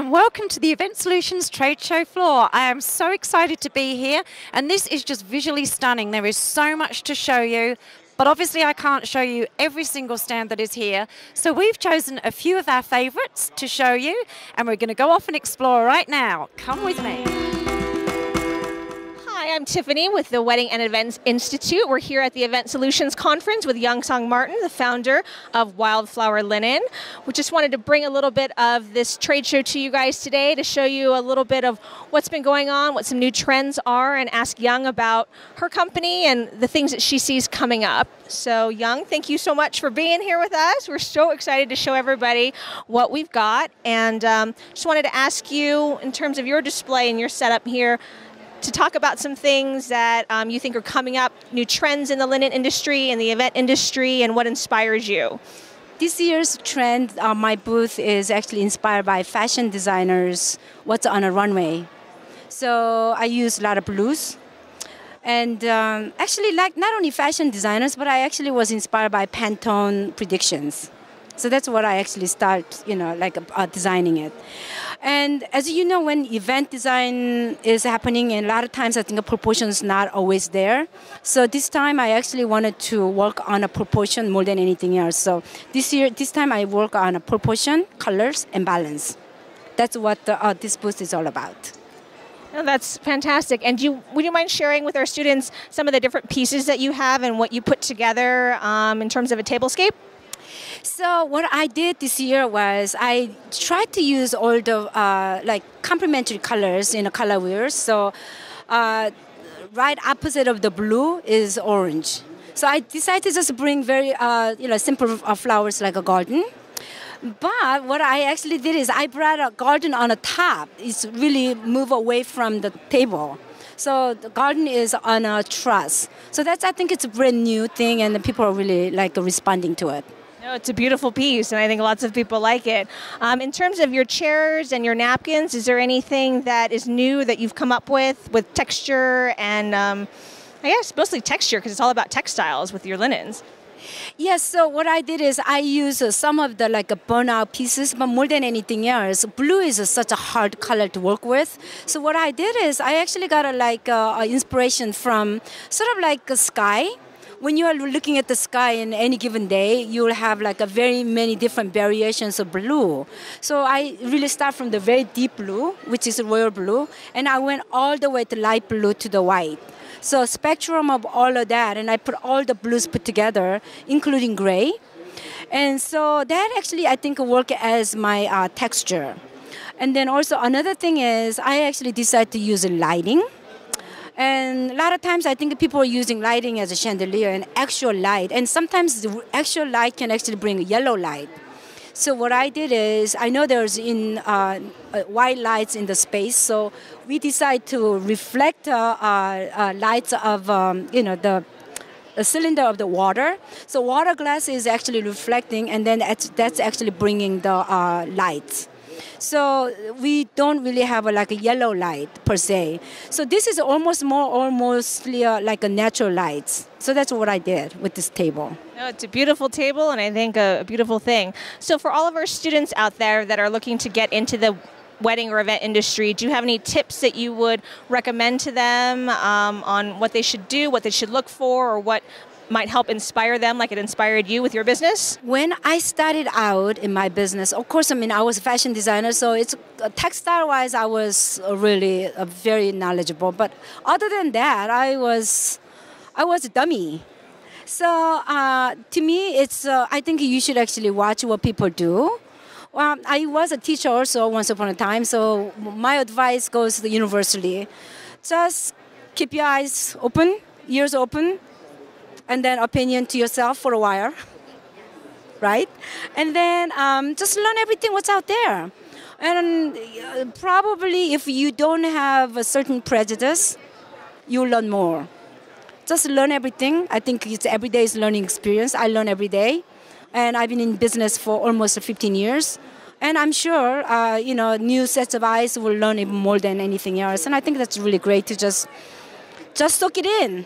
and welcome to the Event Solutions Trade Show floor. I am so excited to be here, and this is just visually stunning. There is so much to show you, but obviously I can't show you every single stand that is here. So we've chosen a few of our favorites to show you, and we're going to go off and explore right now. Come with me. Hi, I'm Tiffany with the Wedding and Events Institute. We're here at the Event Solutions Conference with Young Song Martin, the founder of Wildflower Linen. We just wanted to bring a little bit of this trade show to you guys today to show you a little bit of what's been going on, what some new trends are, and ask Young about her company and the things that she sees coming up. So Young, thank you so much for being here with us. We're so excited to show everybody what we've got, and just wanted to ask you, in terms of your display and your setup here, to talk about some things that you think are coming up, new trends in the linen industry and the event industry, and what inspires you. This year's trend on my booth is actually inspired by fashion designers, what's on a runway. So I use a lot of blues. And actually, like not only fashion designers, but I actually was inspired by Pantone predictions. So that's what I actually start, designing it. And as you know, when event design is happening, and a lot of times I think a proportion is not always there. So this time I actually wanted to work on a proportion more than anything else. So this time I work on a proportion, colors, and balance. That's what this booth is all about. Oh, that's fantastic. And would you mind sharing with our students some of the different pieces that you have and what you put together in terms of a tablescape? So what I did this year was I tried to use all the complementary colors in the color wheels. So right opposite of the blue is orange. So I decided to just bring very simple flowers like a garden. But what I actually did is I brought a garden on the top. It's really move away from the table. So the garden is on a truss. So I think it's a brand new thing, and the people are really responding to it. No, it's a beautiful piece, and I think lots of people like it. In terms of your chairs and your napkins, is there anything that is new that you've come up with texture and, I guess, mostly texture, because it's all about textiles with your linens? Yes, so what I did is I used some of the burnout pieces, but more than anything else, blue is such a hard color to work with. So what I did is I actually got a inspiration from sort of like a sky. When you are looking at the sky in any given day, you will have very many different variations of blue. So I really start from the very deep blue, which is royal blue, and I went all the way to light blue to the white. So spectrum of all of that, and I put all the blues put together, including gray. And so that actually, I think, work as my texture. And then also another thing is I actually decided to use lighting. And a lot of times I think people are using lighting as a chandelier and actual light. And sometimes the actual light can actually bring yellow light. So what I did is, I know there's white lights in the space, so we decided to reflect lights of, the cylinder of the water. So water glass is actually reflecting, and then that's actually bringing the lights. So we don't really have a yellow light per se. So this is mostly like a natural light. So that's what I did with this table. No, it's a beautiful table, and I think a beautiful thing. So for all of our students out there that are looking to get into the wedding or event industry, do you have any tips that you would recommend to them on what they should do, what they should look for, or what might help inspire them like it inspired you with your business? When I started out in my business, of course, I was a fashion designer, so it's textile-wise, I was really very knowledgeable. But other than that, I was a dummy. So to me, I think you should actually watch what people do. Well, I was a teacher also once upon a time, so my advice goes universally. Just keep your eyes open, ears open, and then opinion to yourself for a while, right? And then just learn everything what's out there. And probably if you don't have a certain prejudice, you'll learn more. Just learn everything. I think it's every day's learning experience. I learn every day. And I've been in business for almost 15 years. And I'm sure, new sets of eyes will learn even more than anything else. And I think that's really great to just soak it in.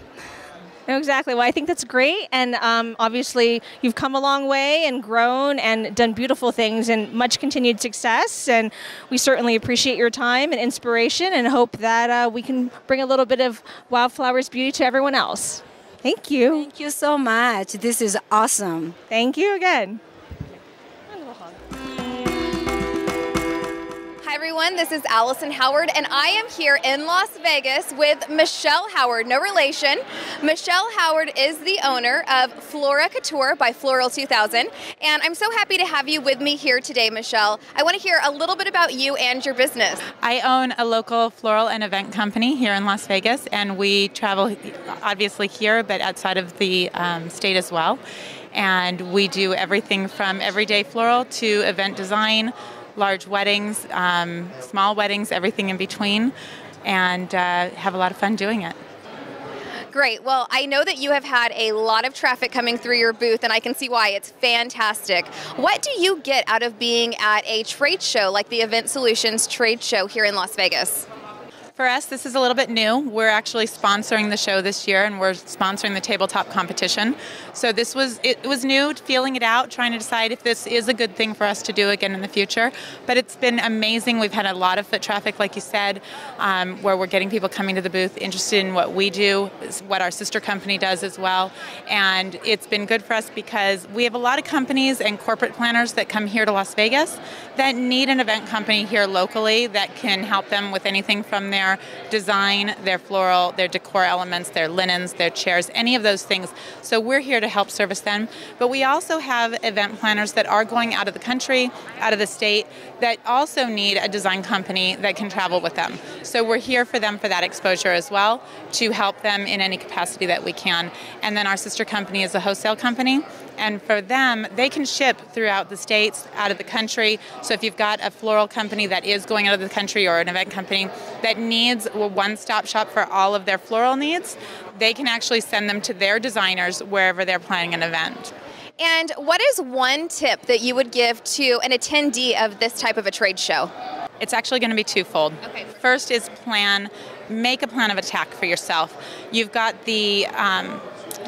No, exactly. Well, I think that's great. And obviously, you've come a long way and grown and done beautiful things and much continued success. And we certainly appreciate your time and inspiration and hope that we can bring a little bit of Wildflower's beauty to everyone else. Thank you. Thank you so much. This is awesome. Thank you again. Hi everyone, this is Allison Howard and I am here in Las Vegas with Michelle Howard, no relation. Michelle Howard is the owner of Flora Couture by Floral 2000 and I'm so happy to have you with me here today, Michelle. I want to hear a little bit about you and your business. I own a local floral and event company here in Las Vegas and we travel obviously here but outside of the state as well. And we do everything from everyday floral to event design, large weddings, small weddings, everything in between, and have a lot of fun doing it. Great. Well, I know that you have had a lot of traffic coming through your booth, and I can see why. It's fantastic. What do you get out of being at a trade show like the Event Solutions Trade Show here in Las Vegas? For us, this is a little bit new. We're actually sponsoring the show this year, and we're sponsoring the tabletop competition. So it was new, feeling it out, trying to decide if this is a good thing for us to do again in the future. But it's been amazing. We've had a lot of foot traffic, like you said, where we're getting people coming to the booth interested in what we do, what our sister company does as well. And it's been good for us because we have a lot of companies and corporate planners that come here to Las Vegas that need an event company here locally that can help them with anything from their design, their floral, their decor elements, their linens, their chairs, any of those things. So we're here to help service them. But we also have event planners that are going out of the country, out of the state, that also need a design company that can travel with them. So we're here for them for that exposure as well, to help them in any capacity that we can. And then our sister company is a wholesale company. And for them, they can ship throughout the states, out of the country. So if you've got a floral company that is going out of the country or an event company that needs a one-stop shop for all of their floral needs, they can actually send them to their designers wherever they're planning an event. And what is one tip that you would give to an attendee of this type of a trade show? It's actually going to be twofold. Okay. First is make a plan of attack for yourself. You've got the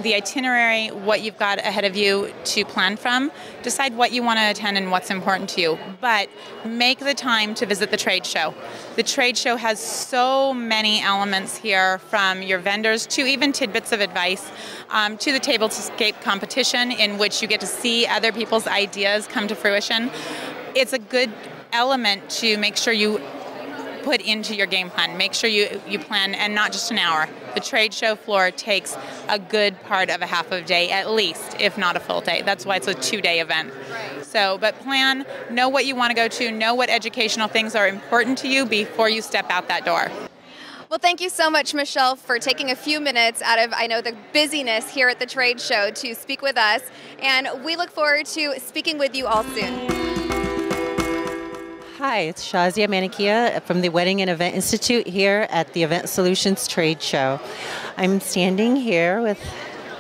itinerary, what you've got ahead of you to plan from. Decide what you want to attend and what's important to you. But make the time to visit the trade show. The trade show has so many elements here, from your vendors to even tidbits of advice, to the tablescape competition in which you get to see other people's ideas come to fruition. It's a good element to make sure you put into your game plan. Make sure you plan, and not just an hour. The trade show floor takes a good part of a half of a day at least, if not a full day. That's why it's a 2-day event. Right. So, but plan, know what you want to go to, know what educational things are important to you before you step out that door. Well, thank you so much, Michelle, for taking a few minutes out of, I know, the busyness here at the trade show to speak with us. And we look forward to speaking with you all soon. Hi, it's Shazia Manikia from the Wedding and Event Institute here at the Event Solutions Trade Show. I'm standing here with,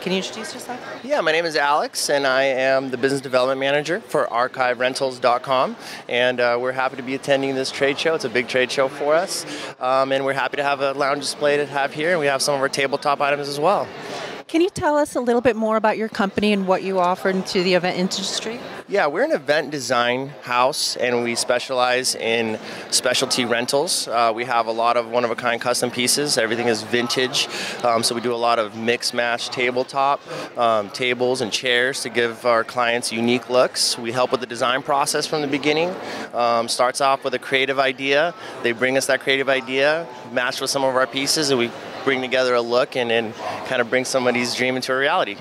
can you introduce yourself? Yeah, my name is Alex, and I am the Business Development Manager for ArchiveRentals.com, and we're happy to be attending this trade show. It's a big trade show for us, and we're happy to have a lounge display to have here, and we have some of our tabletop items as well. Can you tell us a little bit more about your company and what you offer to the event industry? Yeah, we're an event design house, and we specialize in specialty rentals. We have a lot of one-of-a-kind custom pieces. Everything is vintage, so we do a lot of mix-match tabletop, tables and chairs to give our clients unique looks. We help with the design process from the beginning. Starts off with a creative idea. They bring us that creative idea, matched with some of our pieces, and we bring together a look and then kind of bring somebody's dream into a reality.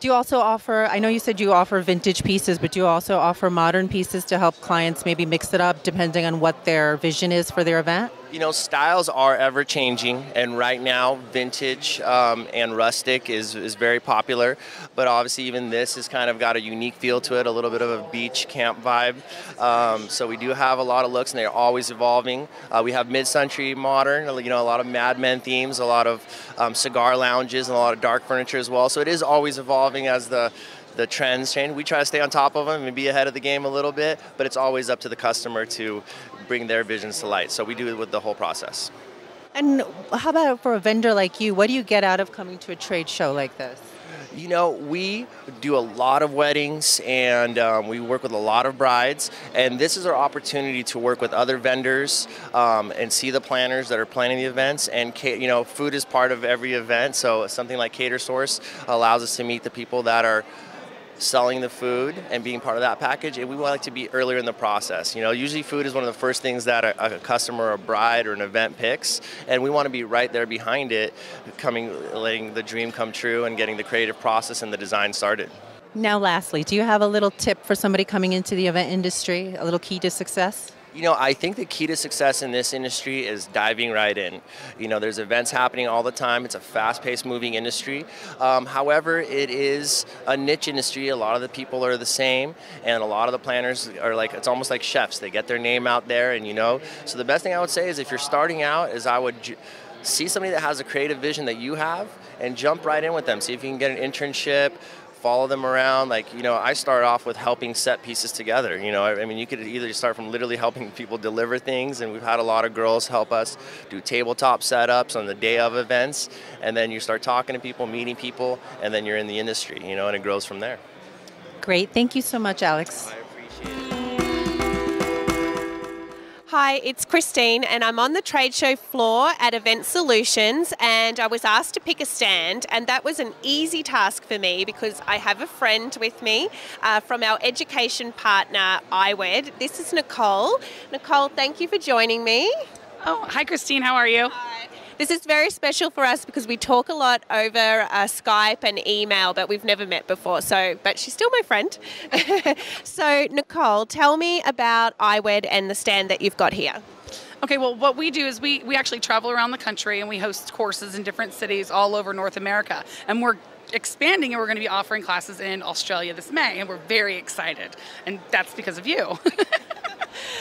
Do you also offer, I know you said you offer vintage pieces, but do you also offer modern pieces to help clients maybe mix it up depending on what their vision is for their event? You know, styles are ever changing, and right now vintage and rustic is very popular, but obviously even this has kind of got a unique feel to it, a little bit of a beach camp vibe. So we do have a lot of looks, and they're always evolving. We have mid-century modern, you know, a lot of Mad Men themes, a lot of cigar lounges, and a lot of dark furniture as well. So it is always evolving as the trends change. We try to stay on top of them and be ahead of the game a little bit, but it's always up to the customer to bring their visions to light. So we do it with the whole process. And how about for a vendor like you, what do you get out of coming to a trade show like this? You know, we do a lot of weddings and we work with a lot of brides, and this is our opportunity to work with other vendors and see the planners that are planning the events. And you know, food is part of every event, so something like Cater Source allows us to meet the people that are selling the food and being part of that package, and we like to be earlier in the process. You know, usually food is one of the first things that a customer or a bride or an event picks, and we want to be right there behind it, letting the dream come true and getting the creative process and the design started. Now lastly, do you have a little tip for somebody coming into the event industry, a little key to success? You know, I think the key to success in this industry is diving right in. You know, there's events happening all the time. It's a fast-paced moving industry. However, it is a niche industry. A lot of the people are the same, and a lot of the planners are like, it's almost like chefs. They get their name out there, and you know. So the best thing I would say is if you're starting out is I would see somebody that has a creative vision that you have and jump right in with them. See if you can get an internship, follow them around. Like, you know, I start off with helping set pieces together. You know, I mean, you could either start from literally helping people deliver things, and we've had a lot of girls help us do tabletop setups on the day of events, and then you start talking to people, meeting people, and then you're in the industry, you know, and it grows from there. Great. Thank you so much, Alex. I appreciate it. Hi, it's Christine, and I'm on the trade show floor at Event Solutions, and I was asked to pick a stand, and that was an easy task for me because I have a friend with me from our education partner, iWed. This is Nicole. Nicole, thank you for joining me. Oh, hi Christine, how are you? Hi. This is very special for us because we talk a lot over Skype and email, but we've never met before. But she's still my friend. So, Nicole, tell me about iWed and the stand that you've got here. Okay, well, what we do is we actually travel around the country and we host courses in different cities all over North America. And we're expanding and we're going to be offering classes in Australia this May, and we're very excited. And that's because of you.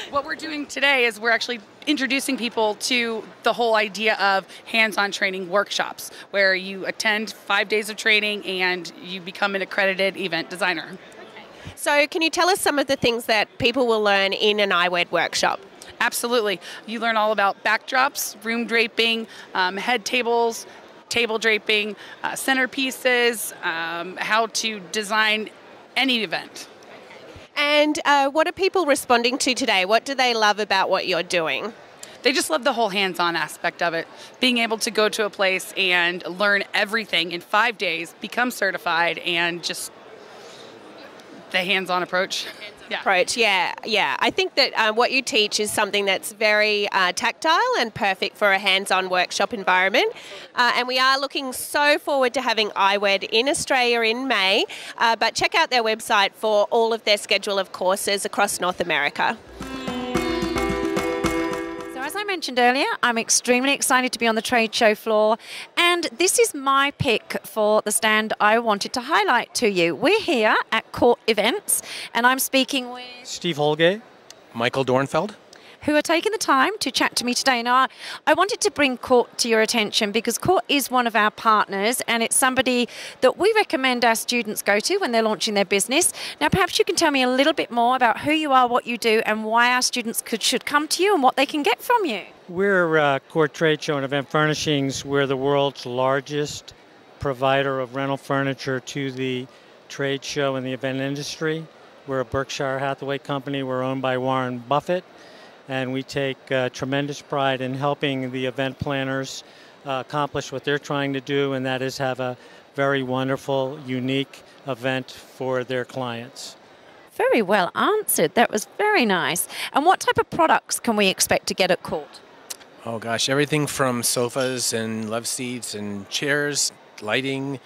What we're doing today is we're actually introducing people to the whole idea of hands-on training workshops, where you attend 5 days of training and you become an accredited event designer. So can you tell us some of the things that people will learn in an iWed workshop? Absolutely. You learn all about backdrops, room draping, head tables, table draping, centerpieces, how to design any event. And what are people responding to today? What do they love about what you're doing? They just love the whole hands-on aspect of it. Being able to go to a place and learn everything in 5 days, become certified, and just the hands-on approach. Yeah. I think that what you teach is something that's very tactile and perfect for a hands-on workshop environment. And we are looking so forward to having iWed in Australia in May. But check out their website for all of their schedule of courses across North America. As I mentioned earlier, I'm extremely excited to be on the trade show floor, and this is my pick for the stand I wanted to highlight to you. We're here at Court Events, and I'm speaking with Steve Holgate, Michael Dornfeld, who are taking the time to chat to me today. Now, I wanted to bring Court to your attention because Court is one of our partners, and it's somebody that we recommend our students go to when they're launching their business. Now, perhaps you can tell me a little bit more about who you are, what you do, and why our students should come to you and what they can get from you. We're Court Trade Show and Event Furnishings. We're the world's largest provider of rental furniture to the trade show and the event industry. We're a Berkshire Hathaway company. We're owned by Warren Buffett. And we take tremendous pride in helping the event planners accomplish what they're trying to do, and that is have a very wonderful, unique event for their clients. Very well answered. That was very nice. And what type of products can we expect to get at Court? Oh gosh, everything from sofas and love seats and chairs, lighting,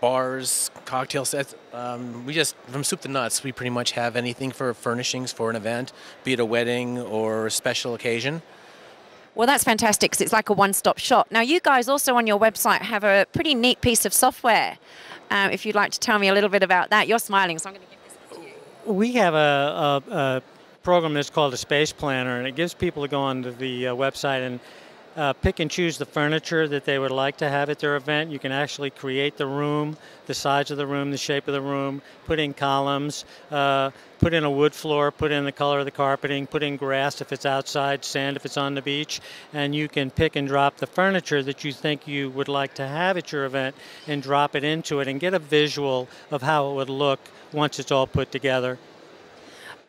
bars, cocktail sets. From soup to nuts, we pretty much have anything for furnishings for an event, be it a wedding or a special occasion. Well, that's fantastic because it's like a one-stop shop. Now, you guys also on your website have a pretty neat piece of software. If you'd like to tell me a little bit about that. You're smiling, so I'm going to give this to you. We have a program that's called a Space Planner, and it gives people to go onto the website and pick and choose the furniture that they would like to have at their event. You can actually create the room, the size of the room, the shape of the room, put in columns, put in a wood floor, put in the color of the carpeting, put in grass if it's outside, sand if it's on the beach, and you can pick and drop the furniture that you think you would like to have at your event and drop it into it and get a visual of how it would look once it's all put together.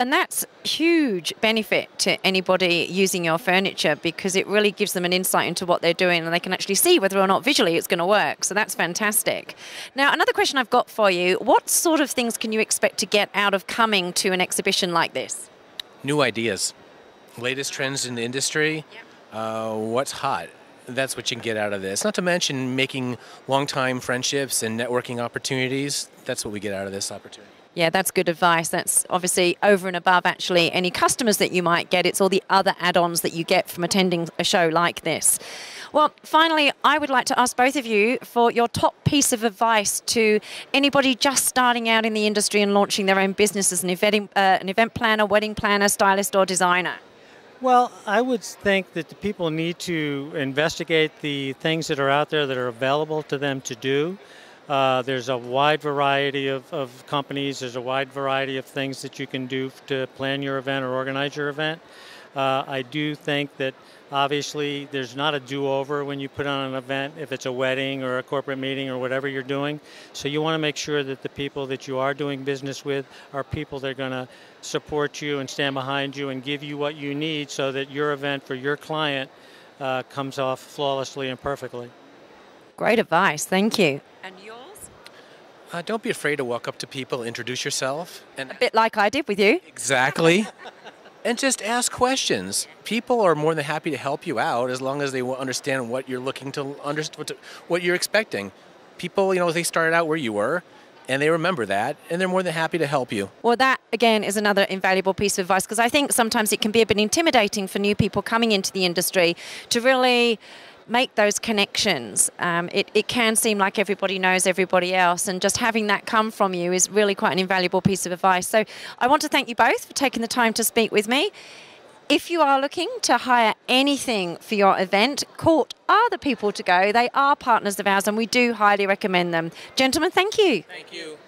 And that's huge benefit to anybody using your furniture, because it really gives them an insight into what they're doing, and they can actually see whether or not visually it's going to work. So that's fantastic. Now, another question I've got for you, what sort of things can you expect to get out of coming to an exhibition like this? New ideas, latest trends in the industry, what's hot. That's what you can get out of this. Not to mention making long-time friendships and networking opportunities. That's what we get out of this opportunity. Yeah, that's good advice. That's obviously over and above actually any customers that you might get. It's all the other add-ons that you get from attending a show like this. Well, finally, I would like to ask both of you for your top piece of advice to anybody just starting out in the industry and launching their own business as an event planner, wedding planner, stylist, or designer. Well, I would think that the people need to investigate the things that are out there that are available to them to do. There's a wide variety of companies. There's a wide variety of things that you can do to plan your event or organize your event. I do think that obviously there's not a do-over when you put on an event, if it's a wedding or a corporate meeting or whatever you're doing. So you want to make sure that the people that you are doing business with are people that are going to support you and stand behind you and give you what you need so that your event for your client comes off flawlessly and perfectly. Great advice. Thank you. And yours? Don't be afraid to walk up to people, introduce yourself. And a bit like I did with you. Exactly. And just ask questions. People are more than happy to help you out as long as they understand what you're looking to understand, what you're expecting. People, they started out where you were, and they remember that, and they're more than happy to help you. Well, that, again, is another invaluable piece of advice, because I think sometimes it can be a bit intimidating for new people coming into the industry to really make those connections. It can seem like everybody knows everybody else, and just having that come from you is really quite an invaluable piece of advice. So I want to thank you both for taking the time to speak with me. If you are looking to hire anything for your event, Court are the people to go. They are partners of ours, and we do highly recommend them. Gentlemen, thank you. Thank you.